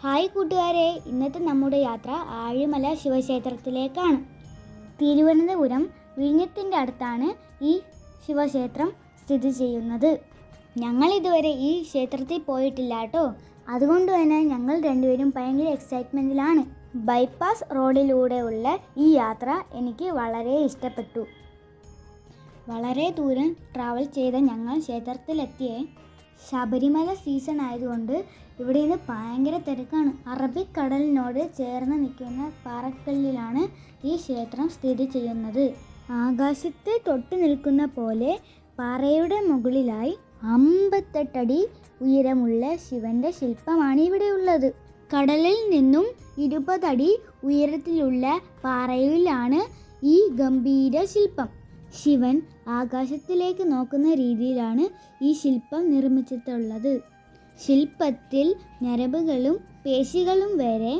Hi കൂട്ടുകാരെ, ഇന്നത്തെ നമ്മുടെ യാത്ര ആഴിമല ശിവക്ഷേത്രത്തിലേക്കാണ്. തിരുവനന്തപുരം വിഴിഞ്ഞത്തിൻ്റെ അടുത്താണ് ഈ ശിവക്ഷേത്രം സ്ഥിതി ചെയ്യുന്നത്. ഞങ്ങൾ ഇതുവരെ ഈ ക്ഷേത്രത്തിൽ പോയിട്ടില്ല കേട്ടോ. അതുകൊണ്ട് തന്നെ ഞങ്ങൾ രണ്ടുപേരും ഭയങ്കര എക്സൈറ്റ്മെൻറ്റിലാണ്. ബൈപ്പാസ് റോഡിലൂടെയുള്ള ഈ യാത്ര എനിക്ക് വളരെ ഇഷ്ടപ്പെട്ടു. വളരെ ദൂരം ട്രാവൽ ചെയ്ത ഞങ്ങൾ ക്ഷേത്രത്തിലെത്തിയേ. ശബരിമല സീസൺ ആയതുകൊണ്ട് ഇവിടെ നിന്ന് ഭയങ്കര തിരക്കാണ്. അറബിക്കടലിനോട് ചേർന്ന് നിൽക്കുന്ന പാറക്കല്ലിലാണ് ഈ ക്ഷേത്രം സ്ഥിതി ചെയ്യുന്നത്. ആകാശത്തെ തൊട്ട് നിൽക്കുന്ന പോലെ പാറയുടെ മുകളിലായി 58 അടി ഉയരമുള്ള ശിവന്റെ ശില്പമാണ് ഇവിടെയുള്ളത്. കടലിൽ നിന്നും 20 അടി ഉയരത്തിലുള്ള പാറയിലാണ് ഈ ഗംഭീര ശില്പം. ശിവൻ ആകാശത്തിലേക്ക് നോക്കുന്ന രീതിയിലാണ് ഈ ശില്പം നിർമ്മിച്ചിട്ടുള്ളത്. ശില്പത്തിൽ ഞരമ്പുകളും പേശികളും വരെ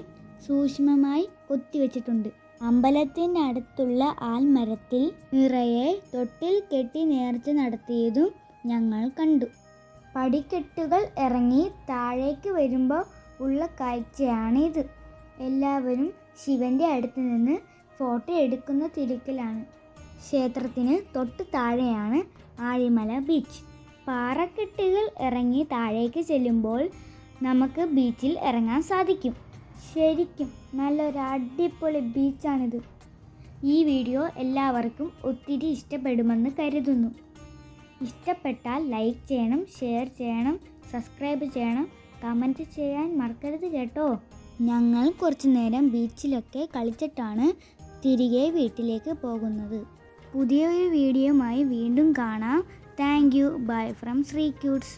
സൂക്ഷ്മമായി കൊത്തിവെച്ചിട്ടുണ്ട്. അമ്പലത്തിൻ്റെ അടുത്തുള്ള ആൽമരത്തിൽ നിറയെ തൊട്ടിൽ കെട്ടി നേർച്ച നടത്തിയതും ഞങ്ങൾ കണ്ടു. പടിക്കെട്ടുകൾ ഇറങ്ങി താഴേക്ക് വരുമ്പോൾ ഉള്ള കാഴ്ചയാണിത്. എല്ലാവരും ശിവന്റെ അടുത്ത് നിന്ന് ഫോട്ടോ എടുക്കുന്ന തിരക്കിലാണ്. ക്ഷേത്രത്തിന് തൊട്ട് താഴെയാണ് ആഴിമല ബീച്ച്. പാറക്കെട്ടുകൾ ഇറങ്ങി താഴേക്ക് ചെല്ലുമ്പോൾ നമുക്ക് ബീച്ചിൽ ഇറങ്ങാൻ സാധിക്കും. ശരിക്കും നല്ലൊരു അടിപൊളി ബീച്ചാണിത്. ഈ വീഡിയോ എല്ലാവർക്കും ഒത്തിരി ഇഷ്ടപ്പെടുമെന്ന് കരുതുന്നു. ഇഷ്ടപ്പെട്ടാൽ ലൈക്ക് ചെയ്യണം, ഷെയർ ചെയ്യണം, സബ്സ്ക്രൈബ് ചെയ്യണം, കമൻറ്റ് ചെയ്യാൻ മറക്കരുത് കേട്ടോ. ഞങ്ങൾ കുറച്ചു നേരം ബീച്ചിലൊക്കെ കളിച്ചിട്ടാണ് തിരികെ വീട്ടിലേക്ക് പോകുന്നത്. പുതിയൊരു വീഡിയോയുമായി വീണ്ടും കാണാം. Thank you. Bye from Sree ക്യൂട്സ്.